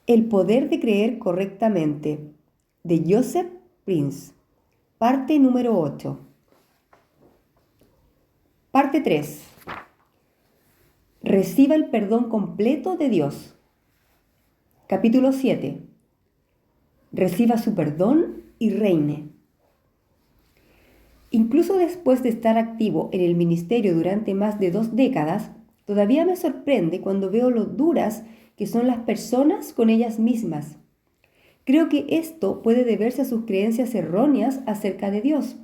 El poder de creer correctamente, de Joseph Prince. Parte número 8. Parte 3. Reciba el perdón completo de Dios. Capítulo 7. Reciba su perdón y reine. Incluso después de estar activo en el ministerio durante más de 2 décadas, todavía me sorprende cuando veo lo duras que son las personas con ellas mismas. Creo que esto puede deberse a sus creencias erróneas acerca de Dios.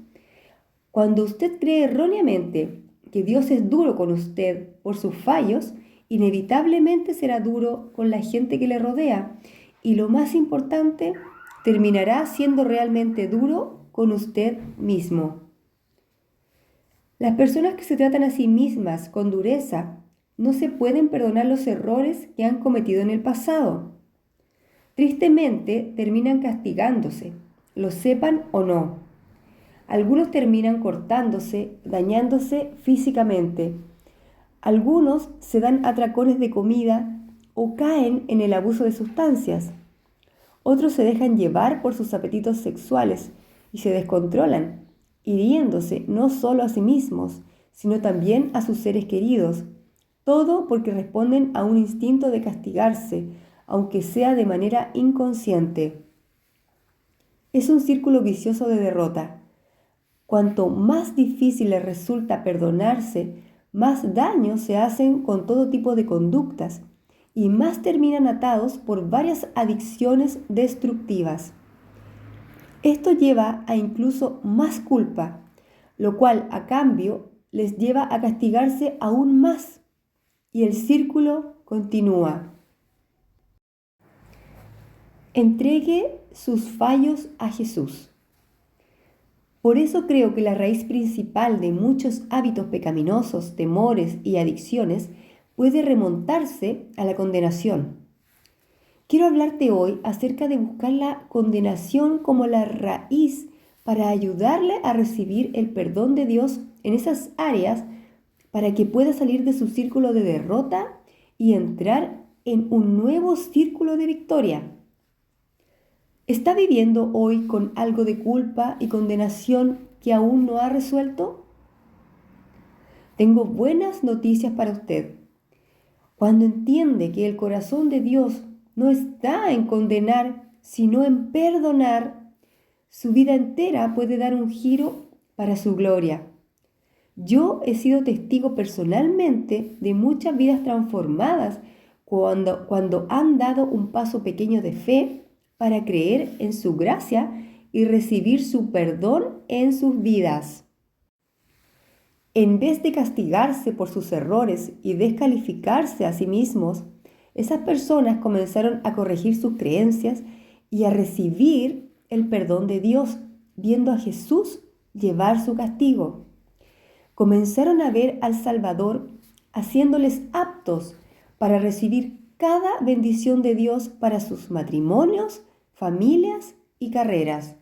Cuando usted cree erróneamente que Dios es duro con usted por sus fallos, inevitablemente será duro con la gente que le rodea y, lo más importante, terminará siendo realmente duro con usted mismo. Las personas que se tratan a sí mismas con dureza no se pueden perdonar los errores que han cometido en el pasado. Tristemente, terminan castigándose, lo sepan o no. Algunos terminan cortándose, dañándose físicamente. Algunos se dan atracones de comida o caen en el abuso de sustancias. Otros se dejan llevar por sus apetitos sexuales y se descontrolan, hiriéndose no solo a sí mismos, sino también a sus seres queridos. Todo porque responden a un instinto de castigarse, aunque sea de manera inconsciente. Es un círculo vicioso de derrota. Cuanto más difícil les resulta perdonarse, más daño se hacen con todo tipo de conductas y más terminan atados por varias adicciones destructivas. Esto lleva a incluso más culpa, lo cual a cambio les lleva a castigarse aún más y el círculo continúa. Entregue sus fallos a Jesús. Por eso creo que la raíz principal de muchos hábitos pecaminosos, temores y adicciones puede remontarse a la condenación. Quiero hablarte hoy acerca de buscar la condenación como la raíz para ayudarle a recibir el perdón de Dios en esas áreas para que pueda salir de su círculo de derrota y entrar en un nuevo círculo de victoria. ¿Está viviendo hoy con algo de culpa y condenación que aún no ha resuelto? Tengo buenas noticias para usted. Cuando entiende que el corazón de Dios no está en condenar, sino en perdonar, su vida entera puede dar un giro para su gloria. Yo he sido testigo personalmente de muchas vidas transformadas cuando han dado un paso pequeño de fe para creer en su gracia y recibir su perdón en sus vidas. En vez de castigarse por sus errores y descalificarse a sí mismos, esas personas comenzaron a corregir sus creencias y a recibir el perdón de Dios, viendo a Jesús llevar su castigo. Comenzaron a ver al Salvador haciéndoles aptos para recibir cada bendición de Dios para sus matrimonios, familias y carreras.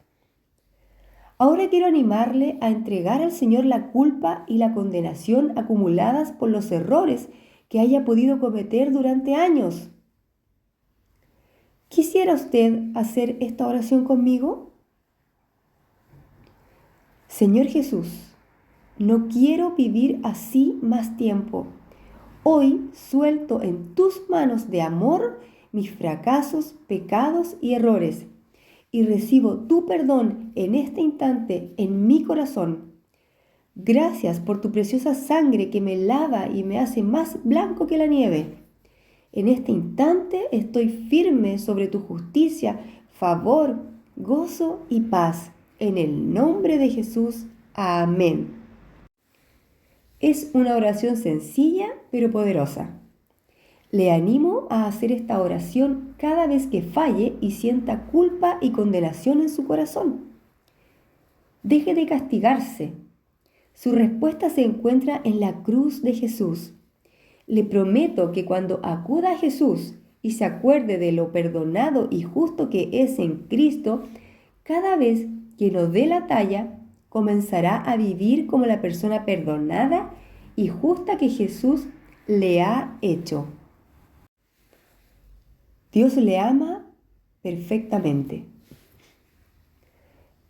Ahora quiero animarle a entregar al Señor la culpa y la condenación acumuladas por los errores que haya podido cometer durante años. ¿Quisiera usted hacer esta oración conmigo? Señor Jesús, no quiero vivir así más tiempo. Hoy suelto en tus manos de amor mis fracasos, pecados y errores y recibo tu perdón en este instante en mi corazón. Gracias por tu preciosa sangre que me lava y me hace más blanco que la nieve. En este instante estoy firme sobre tu justicia, favor, gozo y paz. En el nombre de Jesús. Amén. Es una oración sencilla pero poderosa. Le animo a hacer esta oración cada vez que falle y sienta culpa y condenación en su corazón. Deje de castigarse. Su respuesta se encuentra en la cruz de Jesús. Le prometo que cuando acuda a Jesús y se acuerde de lo perdonado y justo que es en Cristo, cada vez que no dé la talla, comenzará a vivir como la persona perdonada y justa que Jesús le ha hecho. Dios le ama perfectamente.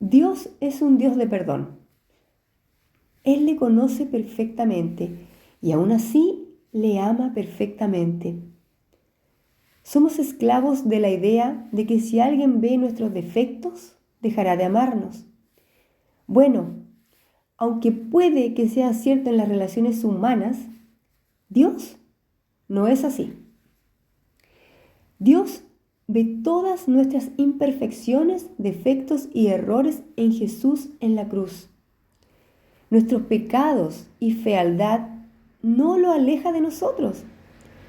Dios es un Dios de perdón. Él le conoce perfectamente y aún así le ama perfectamente. Somos esclavos de la idea de que si alguien ve nuestros defectos, dejará de amarnos. Bueno, aunque puede que sea cierto en las relaciones humanas, Dios no es así. Dios ve todas nuestras imperfecciones, defectos y errores en Jesús en la cruz. Nuestros pecados y fealdad no lo aleja de nosotros.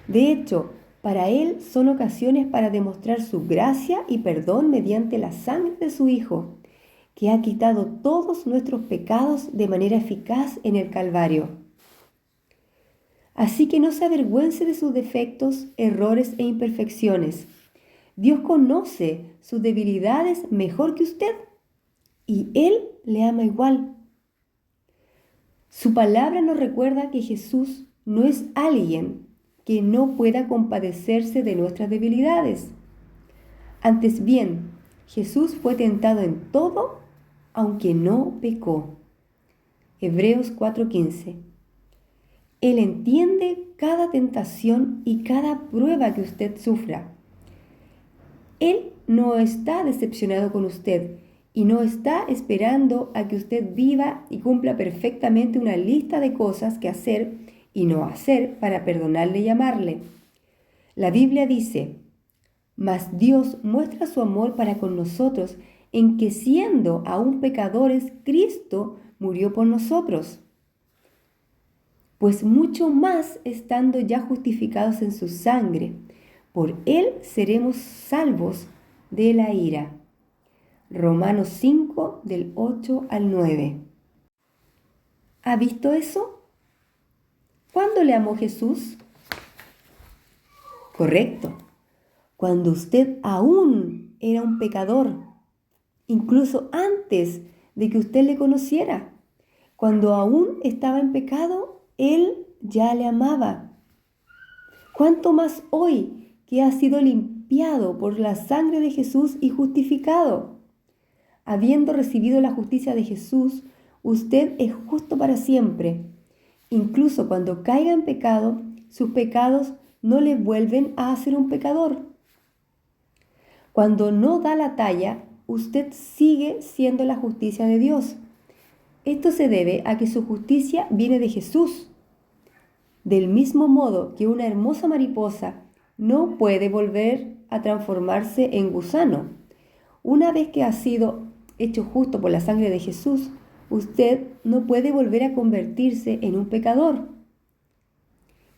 De hecho, para Él son ocasiones para demostrar su gracia y perdón mediante la sangre de su Hijo, que ha quitado todos nuestros pecados de manera eficaz en el Calvario. Así que no se avergüence de sus defectos, errores e imperfecciones. Dios conoce sus debilidades mejor que usted y Él le ama igual. Su palabra nos recuerda que Jesús no es alguien que no pueda compadecerse de nuestras debilidades. Antes bien, Jesús fue tentado en todo, aunque no pecó. Hebreos 4:15. Él entiende cada tentación y cada prueba que usted sufra. Él no está decepcionado con usted y no está esperando a que usted viva y cumpla perfectamente una lista de cosas que hacer y no hacer para perdonarle y amarle. La Biblia dice: mas Dios muestra su amor para con nosotros en que siendo aún pecadores, Cristo murió por nosotros. Pues mucho más estando ya justificados en su sangre, por Él seremos salvos de la ira. Romanos 5, del 8 al 9. ¿Ha visto eso? ¿Cuándo le amó Jesús? Correcto. Cuando usted aún era un pecador, incluso antes de que usted le conociera. Cuando aún estaba en pecado, Él ya le amaba. ¿Cuánto más hoy que ha sido limpiado por la sangre de Jesús y justificado? Habiendo recibido la justicia de Jesús, usted es justo para siempre. Incluso cuando caiga en pecado, sus pecados no le vuelven a hacer un pecador. Cuando no da la talla, usted sigue siendo la justicia de Dios. Esto se debe a que su justicia viene de Jesús. Del mismo modo que una hermosa mariposa no puede volver a transformarse en gusano. Una vez que ha sido hecho justo por la sangre de Jesús, usted no puede volver a convertirse en un pecador.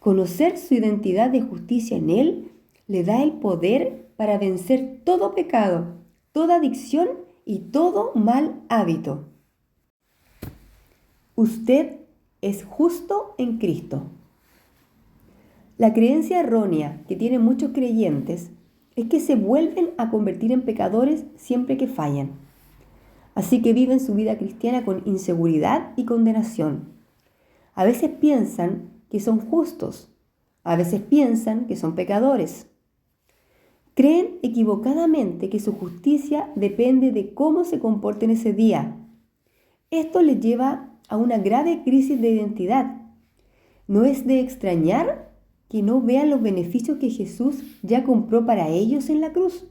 Conocer su identidad de justicia en Él le da el poder para vencer todo pecado, toda adicción y todo mal hábito. Usted es justo en Cristo. La creencia errónea que tienen muchos creyentes es que se vuelven a convertir en pecadores siempre que fallan. Así que viven su vida cristiana con inseguridad y condenación. A veces piensan que son justos, a veces piensan que son pecadores. Creen equivocadamente que su justicia depende de cómo se comporten ese día. Esto les lleva a una grave crisis de identidad. No es de extrañar que no vean los beneficios que Jesús ya compró para ellos en la cruz.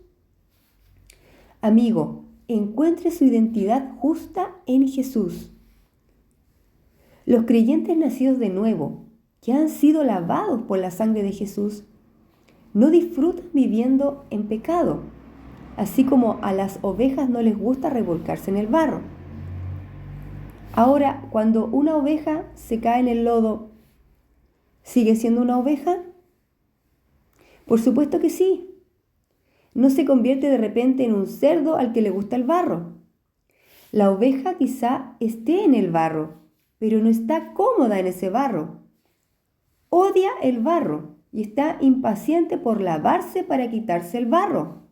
Amigo, encuentre su identidad justa en Jesús. Los creyentes nacidos de nuevo, que han sido lavados por la sangre de Jesús, no disfrutan viviendo en pecado, así como a las ovejas no les gusta revolcarse en el barro. Ahora, cuando una oveja se cae en el lodo, ¿sigue siendo una oveja? Por supuesto que sí. No se convierte de repente en un cerdo al que le gusta el barro. La oveja quizá esté en el barro, pero no está cómoda en ese barro. Odia el barro y está impaciente por lavarse para quitarse el barro.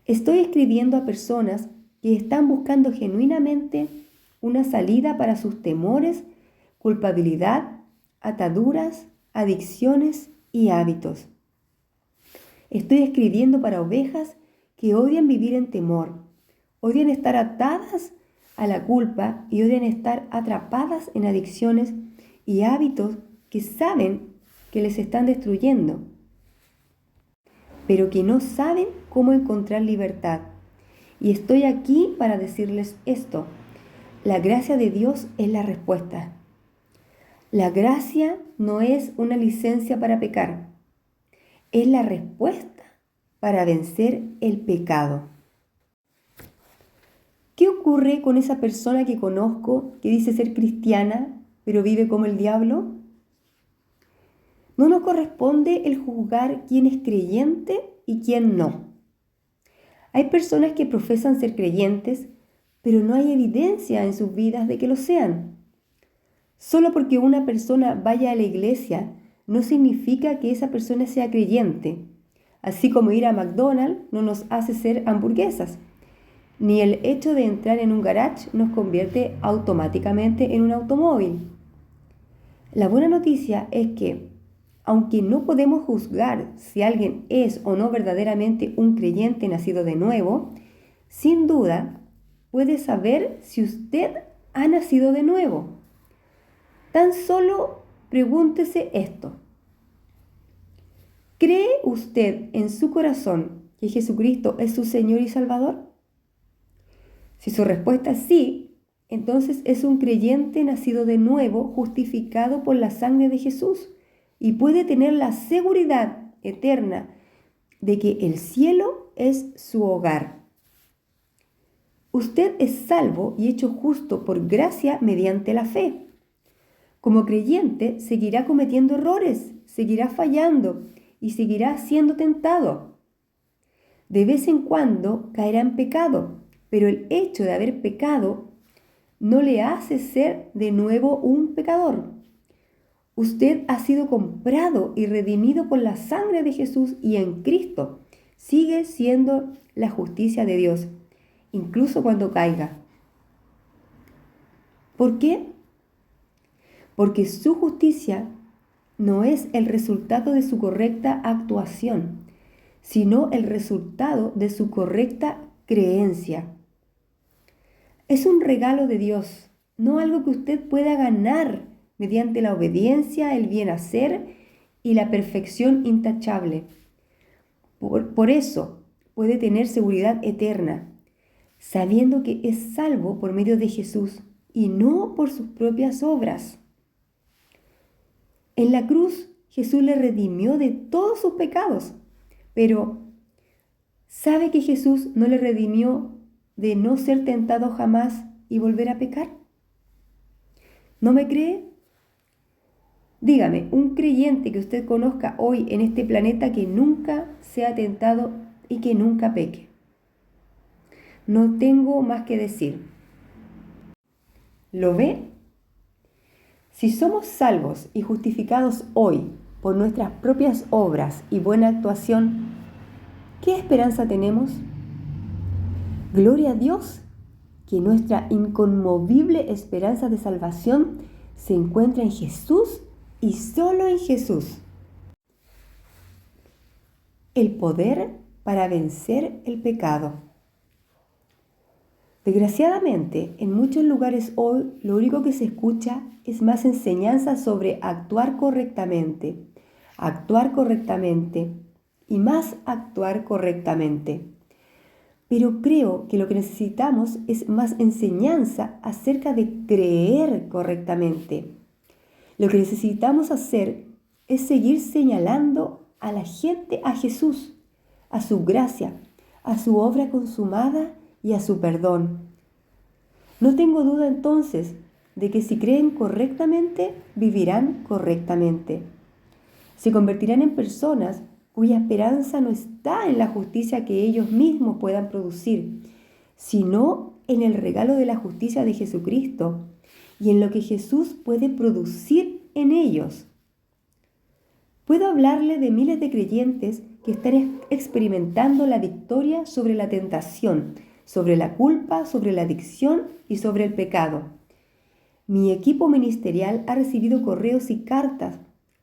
Estoy escribiendo a personas que están buscando genuinamente una salida para sus temores, culpabilidad, ataduras, adicciones y hábitos. Estoy escribiendo para ovejas que odian vivir en temor, odian estar atadas a la culpa y odian estar atrapadas en adicciones y hábitos que saben que les están destruyendo, pero que no saben cómo encontrar libertad. Y estoy aquí para decirles esto. La gracia de Dios es la respuesta. La gracia no es una licencia para pecar, es la respuesta para vencer el pecado. ¿Qué ocurre con esa persona que conozco que dice ser cristiana, pero vive como el diablo? No nos corresponde el juzgar quién es creyente y quién no. Hay personas que profesan ser creyentes, pero no hay evidencia en sus vidas de que lo sean. Solo porque una persona vaya a la iglesia no significa que esa persona sea creyente. Así como ir a McDonald's no nos hace ser hamburguesas, ni el hecho de entrar en un garage nos convierte automáticamente en un automóvil. La buena noticia es que, aunque no podemos juzgar si alguien es o no verdaderamente un creyente nacido de nuevo, sin duda puede saber si usted ha nacido de nuevo. Tan solo pregúntese esto. ¿Cree usted en su corazón que Jesucristo es su Señor y Salvador? Si su respuesta es sí, entonces es un creyente nacido de nuevo, justificado por la sangre de Jesús, y puede tener la seguridad eterna de que el cielo es su hogar. Usted es salvo y hecho justo por gracia mediante la fe. Como creyente, seguirá cometiendo errores, seguirá fallando y seguirá siendo tentado. De vez en cuando caerá en pecado, pero el hecho de haber pecado no le hace ser de nuevo un pecador. Usted ha sido comprado y redimido por la sangre de Jesús y en Cristo sigue siendo la justicia de Dios, incluso cuando caiga. ¿Por qué? Porque su justicia no es el resultado de su correcta actuación, sino el resultado de su correcta creencia. Es un regalo de Dios, no algo que usted pueda ganar mediante la obediencia, el bien hacer y la perfección intachable. Por eso puede tener seguridad eterna, sabiendo que es salvo por medio de Jesús y no por sus propias obras. En la cruz, Jesús le redimió de todos sus pecados, pero ¿sabe que Jesús no le redimió de no ser tentado jamás y volver a pecar? ¿No me cree? Dígame, un creyente que usted conozca hoy en este planeta que nunca sea tentado y que nunca peque. No tengo más que decir. ¿Lo ve? Si somos salvos y justificados hoy por nuestras propias obras y buena actuación, ¿qué esperanza tenemos? Gloria a Dios que nuestra inconmovible esperanza de salvación se encuentra en Jesús y solo en Jesús. El poder para vencer el pecado. Desgraciadamente, en muchos lugares hoy lo único que se escucha es más enseñanza sobre actuar correctamente y más actuar correctamente. Pero creo que lo que necesitamos es más enseñanza acerca de creer correctamente. Lo que necesitamos hacer es seguir señalando a la gente a Jesús, a su gracia, a su obra consumada y a su perdón. No tengo duda entonces de que si creen correctamente, vivirán correctamente. Se convertirán en personas cuya esperanza no está en la justicia que ellos mismos puedan producir, sino en el regalo de la justicia de Jesucristo y en lo que Jesús puede producir en ellos. Puedo hablarle de miles de creyentes que están experimentando la victoria sobre la tentación, sobre la culpa, sobre la adicción y sobre el pecado. Mi equipo ministerial ha recibido correos y cartas,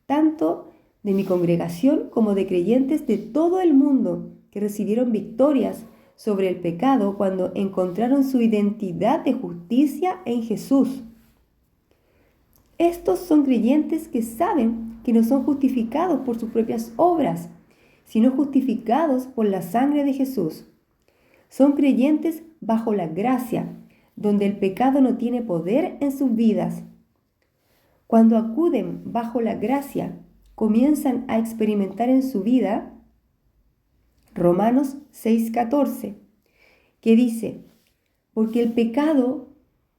tanto de mi congregación como de creyentes de todo el mundo que recibieron victorias sobre el pecado cuando encontraron su identidad de justicia en Jesús. Estos son creyentes que saben que no son justificados por sus propias obras, sino justificados por la sangre de Jesús. Son creyentes bajo la gracia, donde el pecado no tiene poder en sus vidas. Cuando acuden bajo la gracia, comienzan a experimentar en su vida Romanos 6:14, que dice: porque el pecado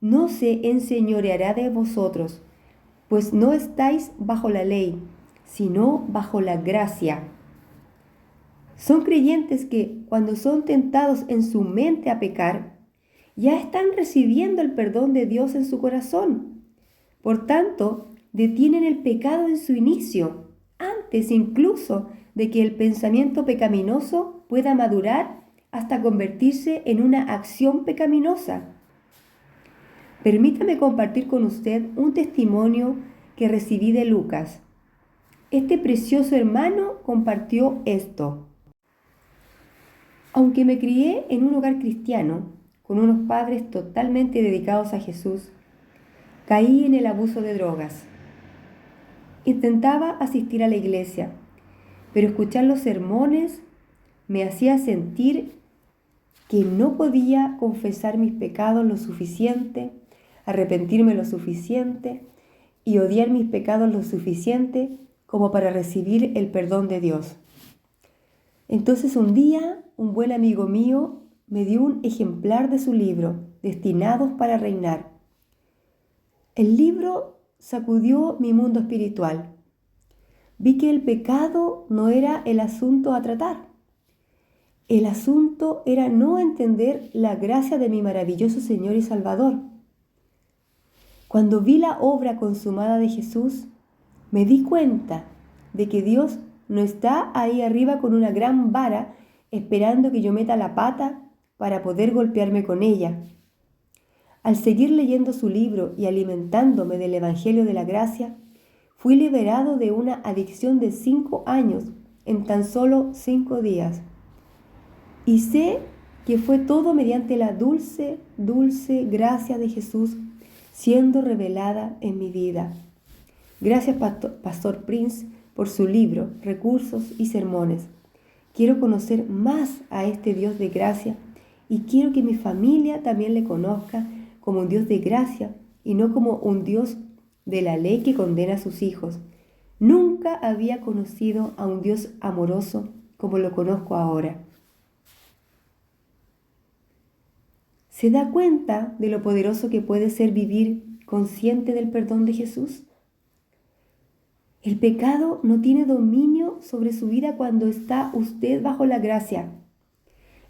no se enseñoreará de vosotros, pues no estáis bajo la ley, sino bajo la gracia. Son creyentes que, cuando son tentados en su mente a pecar, ya están recibiendo el perdón de Dios en su corazón. Por tanto, detienen el pecado en su inicio, antes incluso de que el pensamiento pecaminoso pueda madurar hasta convertirse en una acción pecaminosa. Permítame compartir con usted un testimonio que recibí de Lucas. Este precioso hermano compartió esto. Aunque me crié en un hogar cristiano, con unos padres totalmente dedicados a Jesús, caí en el abuso de drogas. Intentaba asistir a la iglesia, pero escuchar los sermones me hacía sentir que no podía confesar mis pecados lo suficiente, arrepentirme lo suficiente y odiar mis pecados lo suficiente como para recibir el perdón de Dios. Entonces un día, un buen amigo mío me dio un ejemplar de su libro, Destinados para Reinar. El libro sacudió mi mundo espiritual. Vi que el pecado no era el asunto a tratar. El asunto era no entender la gracia de mi maravilloso Señor y Salvador. Cuando vi la obra consumada de Jesús, me di cuenta de que Dios no está ahí arriba con una gran vara esperando que yo meta la pata para poder golpearme con ella. Al seguir leyendo su libro y alimentándome del Evangelio de la Gracia, fui liberado de una adicción de 5 años en tan solo 5 días. Y sé que fue todo mediante la dulce, dulce gracia de Jesús siendo revelada en mi vida. Gracias, Pastor Prince, por su libro, recursos y sermones. Quiero conocer más a este Dios de gracia y quiero que mi familia también le conozca como un Dios de gracia y no como un Dios de la ley que condena a sus hijos. Nunca había conocido a un Dios amoroso como lo conozco ahora. ¿Se da cuenta de lo poderoso que puede ser vivir consciente del perdón de Jesús? El pecado no tiene dominio sobre su vida cuando está usted bajo la gracia.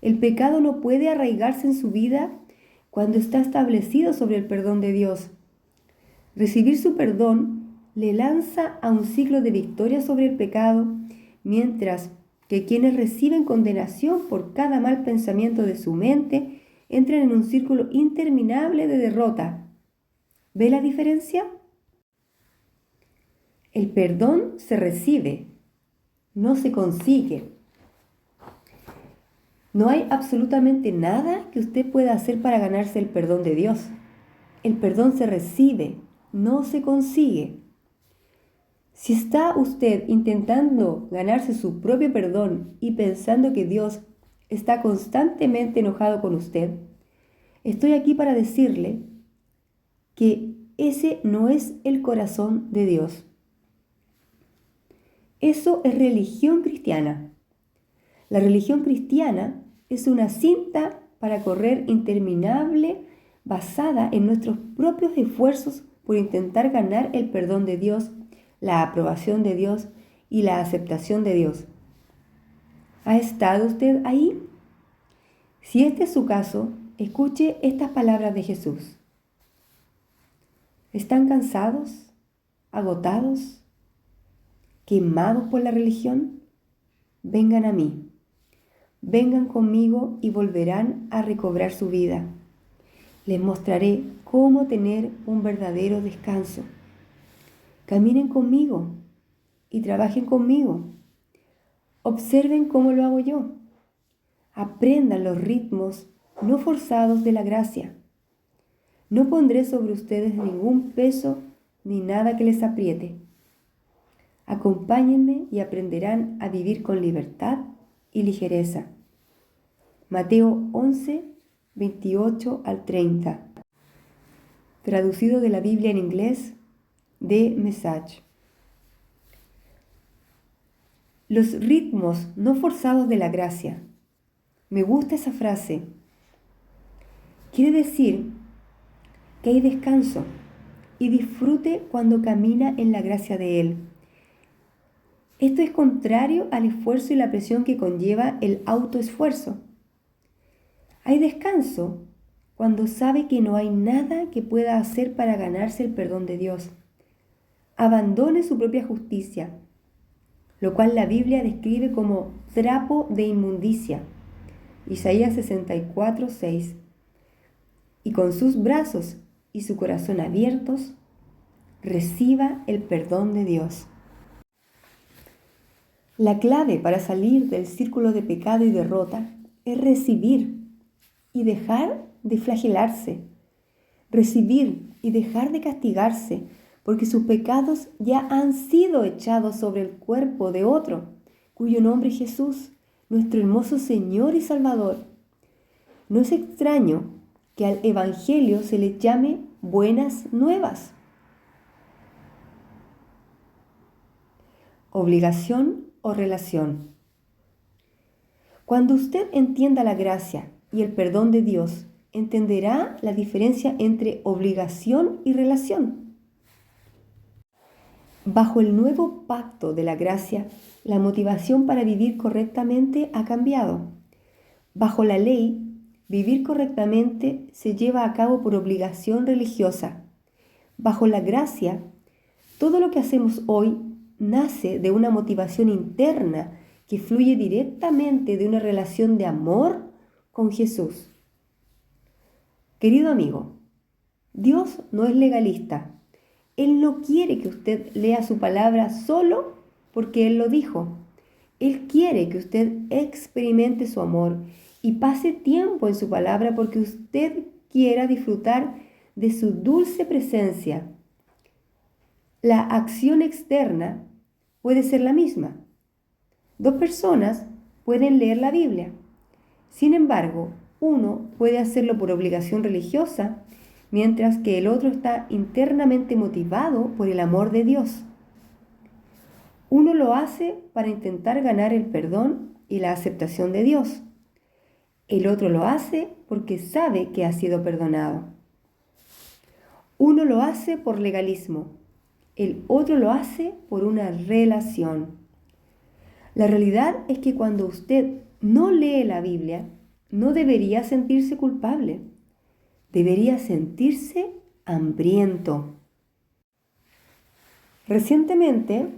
El pecado no puede arraigarse en su vida cuando está establecido sobre el perdón de Dios. Recibir su perdón le lanza a un ciclo de victoria sobre el pecado, mientras que quienes reciben condenación por cada mal pensamiento de su mente entran en un círculo interminable de derrota. ¿Ve la diferencia? El perdón se recibe, no se consigue. No hay absolutamente nada que usted pueda hacer para ganarse el perdón de Dios. El perdón se recibe, no se consigue. Si está usted intentando ganarse su propio perdón y pensando que Dios está constantemente enojado con usted, estoy aquí para decirle que ese no es el corazón de Dios. Eso es religión cristiana. La religión cristiana es una cinta para correr interminable basada en nuestros propios esfuerzos por intentar ganar el perdón de Dios, la aprobación de Dios y la aceptación de Dios. ¿Ha estado usted ahí? Si este es su caso, escuche estas palabras de Jesús. ¿Están cansados, agotados, quemados por la religión? Vengan a mí. Vengan conmigo y volverán a recobrar su vida. Les mostraré cómo tener un verdadero descanso. Caminen conmigo y trabajen conmigo. Observen cómo lo hago yo. Aprendan los ritmos no forzados de la gracia. No pondré sobre ustedes ningún peso ni nada que les apriete. Acompáñenme y aprenderán a vivir con libertad y ligereza. Mateo 11, 28 al 30. Traducido de la Biblia en inglés, The Message. Los ritmos no forzados de la gracia. Me gusta esa frase. Quiere decir que hay descanso y disfrute cuando camina en la gracia de Él. Esto es contrario al esfuerzo y la presión que conlleva el autoesfuerzo. Hay descanso cuando sabe que no hay nada que pueda hacer para ganarse el perdón de Dios. Abandone su propia justicia, lo cual la Biblia describe como trapo de inmundicia. Isaías 64, 6. Y con sus brazos y su corazón abiertos, reciba el perdón de Dios. La clave para salir del círculo de pecado y derrota es recibir y dejar de flagelarse. Recibir y dejar de castigarse, porque sus pecados ya han sido echados sobre el cuerpo de otro, cuyo nombre es Jesús, nuestro hermoso Señor y Salvador. No es extraño que al Evangelio se le llame buenas nuevas. Obligación o relación. Cuando usted entienda la gracia y el perdón de Dios, entenderá la diferencia entre obligación y relación. Bajo el nuevo pacto de la gracia, la motivación para vivir correctamente ha cambiado. Bajo la ley, vivir correctamente se lleva a cabo por obligación religiosa. Bajo la gracia, todo lo que hacemos hoy nace de una motivación interna que fluye directamente de una relación de amor con Jesús. Querido amigo, Dios no es legalista. Él no quiere que usted lea su palabra solo porque Él lo dijo. Él quiere que usted experimente su amor y pase tiempo en su palabra porque usted quiera disfrutar de su dulce presencia. La acción externa puede ser la misma. Dos personas pueden leer la Biblia. Sin embargo, uno puede hacerlo por obligación religiosa, mientras que el otro está internamente motivado por el amor de Dios. Uno lo hace para intentar ganar el perdón y la aceptación de Dios. El otro lo hace porque sabe que ha sido perdonado. Uno lo hace por legalismo. El otro lo hace por una relación. La realidad es que cuando usted no lee la Biblia, no debería sentirse culpable. Debería sentirse hambriento. Recientemente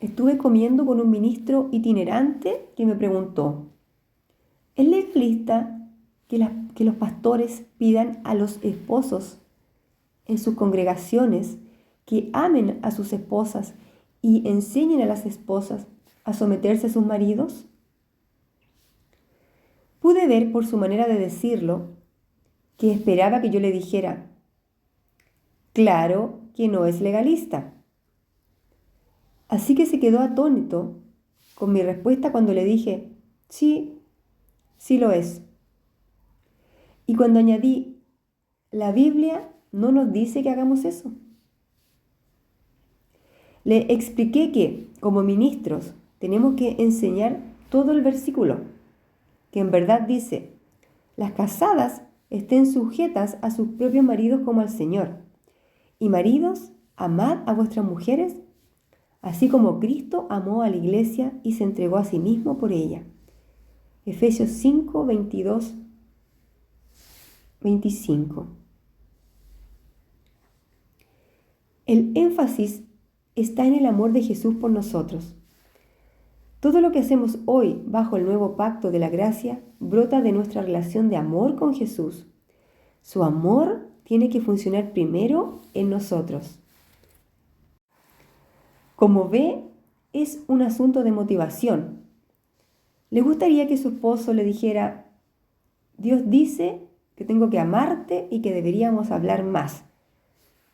estuve comiendo con un ministro itinerante que me preguntó: ¿es legalista que los pastores pidan a los esposos en sus congregaciones que amen a sus esposas y enseñen a las esposas a someterse a sus maridos? Pude ver por su manera de decirlo que esperaba que yo le dijera: claro que no es legalista. Así que se quedó atónito con mi respuesta cuando le dije: sí, sí lo es. Y cuando añadí: la Biblia no nos dice que hagamos eso. Le expliqué que, como ministros, tenemos que enseñar todo el versículo, que en verdad dice: las casadas estén sujetas a sus propios maridos como al Señor. Y maridos, amad a vuestras mujeres, así como Cristo amó a la iglesia y se entregó a sí mismo por ella. Efesios 5, 22, 25. El énfasis está en el amor de Jesús por nosotros. Todo lo que hacemos hoy bajo el nuevo pacto de la gracia brota de nuestra relación de amor con Jesús. Su amor tiene que funcionar primero en nosotros. Como ve, es un asunto de motivación. ¿Le gustaría que su esposo le dijera: Dios dice que tengo que amarte y que deberíamos hablar más,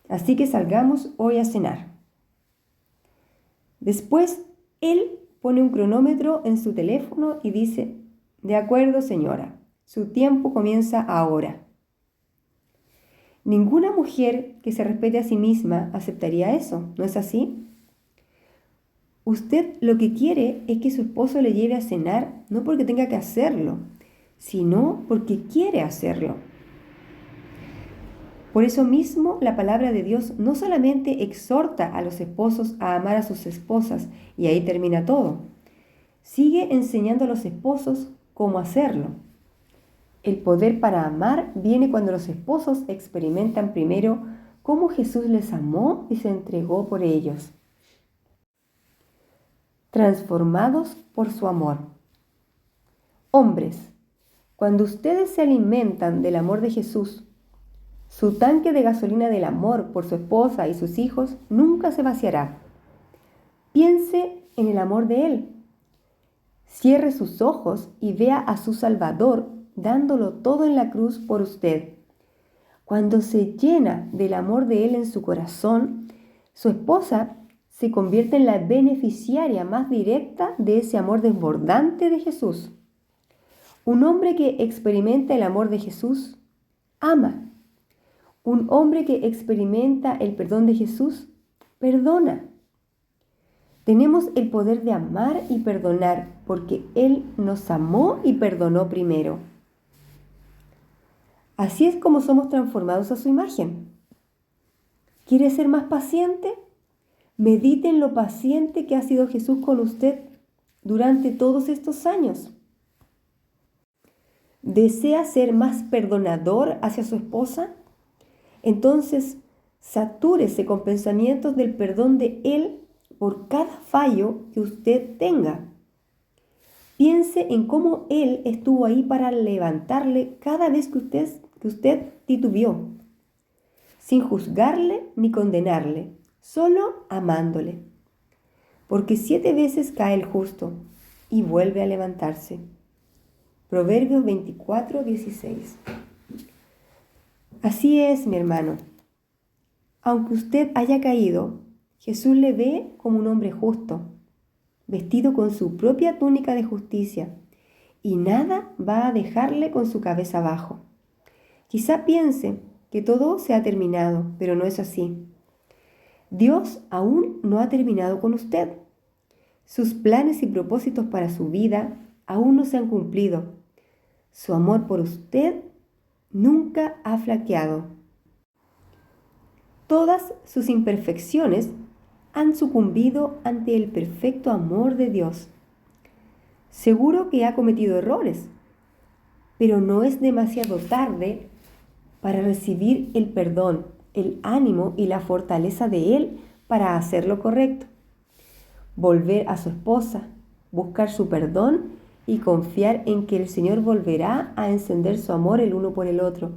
así que salgamos hoy a cenar? Después, él pone un cronómetro en su teléfono y dice: de acuerdo, señora, su tiempo comienza ahora. Ninguna mujer que se respete a sí misma aceptaría eso, ¿no es así? Usted lo que quiere es que su esposo le lleve a cenar, no porque tenga que hacerlo, sino porque quiere hacerlo. Por eso mismo, la palabra de Dios no solamente exhorta a los esposos a amar a sus esposas, y ahí termina todo. Sigue enseñando a los esposos cómo hacerlo. El poder para amar viene cuando los esposos experimentan primero cómo Jesús les amó y se entregó por ellos. Transformados por su amor. Hombres, cuando ustedes se alimentan del amor de Jesús, su tanque de gasolina del amor por su esposa y sus hijos nunca se vaciará. Piense en el amor de Él. Cierre sus ojos y vea a su Salvador dándolo todo en la cruz por usted. Cuando se llena del amor de Él en su corazón, su esposa se convierte en la beneficiaria más directa de ese amor desbordante de Jesús. Un hombre que experimenta el amor de Jesús, ama. Un hombre que experimenta el perdón de Jesús, perdona. Tenemos el poder de amar y perdonar porque Él nos amó y perdonó primero. Así es como somos transformados a su imagen. ¿Quiere ser más paciente? Medite en lo paciente que ha sido Jesús con usted durante todos estos años. ¿Desea ser más perdonador hacia su esposa? Entonces, satúrese con pensamientos del perdón de Él por cada fallo que usted tenga. Piense en cómo Él estuvo ahí para levantarle cada vez que usted titubeó, sin juzgarle ni condenarle, solo amándole. Porque 7 veces cae el justo y vuelve a levantarse. Proverbios 24:16. Así es, mi hermano. Aunque usted haya caído, Jesús le ve como un hombre justo, vestido con su propia túnica de justicia, y nada va a dejarle con su cabeza abajo. Quizá piense que todo se ha terminado, pero no es así. Dios aún no ha terminado con usted. Sus planes y propósitos para su vida aún no se han cumplido. Su amor por usted nunca ha flaqueado. Todas sus imperfecciones han sucumbido ante el perfecto amor de Dios. Seguro que ha cometido errores, pero no es demasiado tarde para recibir el perdón, el ánimo y la fortaleza de Él para hacer lo correcto. Volver a su esposa, buscar su perdón y confiar en que el Señor volverá a encender su amor el uno por el otro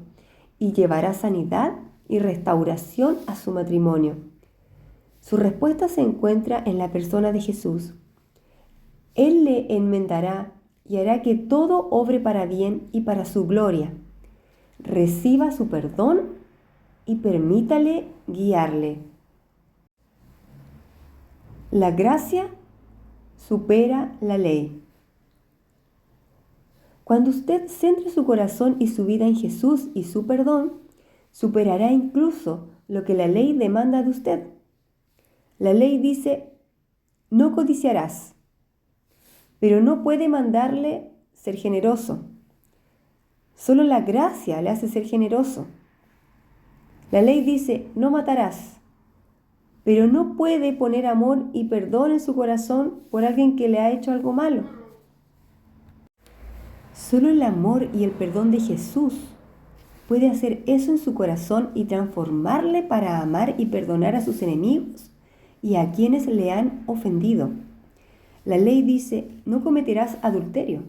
y llevará sanidad y restauración a su matrimonio. Su respuesta se encuentra en la persona de Jesús. Él le enmendará y hará que todo obre para bien y para su gloria. Reciba su perdón y permítale guiarle. La gracia supera la ley. Cuando usted centre su corazón y su vida en Jesús y su perdón, superará incluso lo que la ley demanda de usted. La ley dice: no codiciarás, pero no puede mandarle ser generoso. Solo la gracia le hace ser generoso. La ley dice: no matarás, pero no puede poner amor y perdón en su corazón por alguien que le ha hecho algo malo. Solo el amor y el perdón de Jesús puede hacer eso en su corazón y transformarle para amar y perdonar a sus enemigos y a quienes le han ofendido. La ley dice: no cometerás adulterio,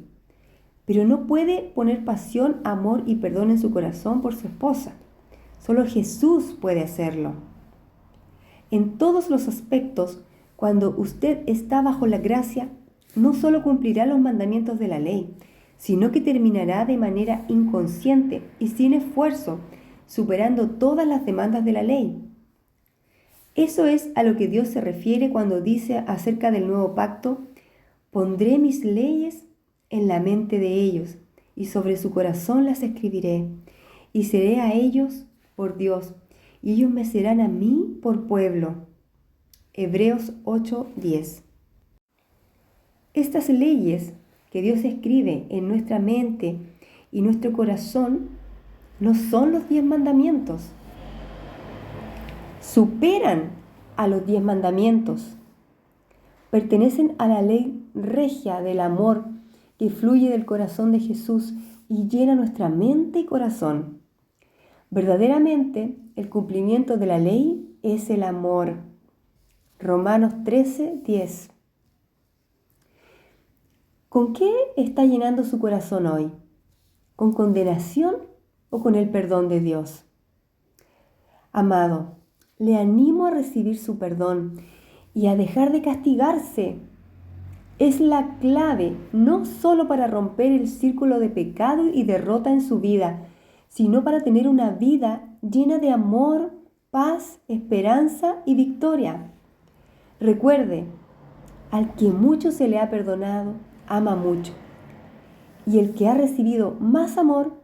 pero no puede poner pasión, amor y perdón en su corazón por su esposa. Solo Jesús puede hacerlo. En todos los aspectos, Cuando usted está bajo la gracia, no solo cumplirá los mandamientos de la ley, sino que terminará de manera inconsciente y sin esfuerzo, superando todas las demandas de la ley. Eso es a lo que Dios se refiere cuando dice acerca del nuevo pacto: pondré mis leyes en la mente de ellos, y sobre su corazón las escribiré, y seré a ellos por Dios, y ellos me serán a mí por pueblo. Hebreos 8:10. Estas leyes que Dios escribe en nuestra mente y nuestro corazón no son los 10 mandamientos. Superan a los 10 mandamientos. Pertenecen a la ley regia del amor que fluye del corazón de Jesús y llena nuestra mente y corazón. Verdaderamente, el cumplimiento de la ley es el amor. Romanos 13:10. ¿Con qué está llenando su corazón hoy? ¿Con condenación o con el perdón de Dios? Amado, le animo a recibir su perdón y a dejar de castigarse. Es la clave no solo para romper el círculo de pecado y derrota en su vida, sino para tener una vida llena de amor, paz, esperanza y victoria. Recuerde, al que mucho se le ha perdonado, ama mucho. Y el que ha recibido más amor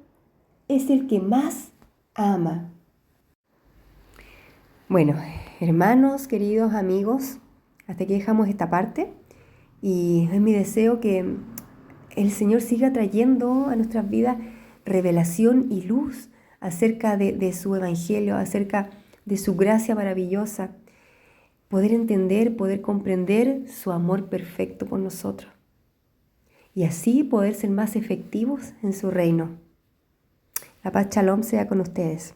es el que más ama. Bueno, hermanos, queridos amigos, hasta aquí dejamos esta parte. Y es mi deseo que el Señor siga trayendo a nuestras vidas revelación y luz acerca de su evangelio, acerca de su gracia maravillosa. Poder entender, poder comprender su amor perfecto por nosotros. Y así poder ser más efectivos en su reino. La paz Shalom sea con ustedes.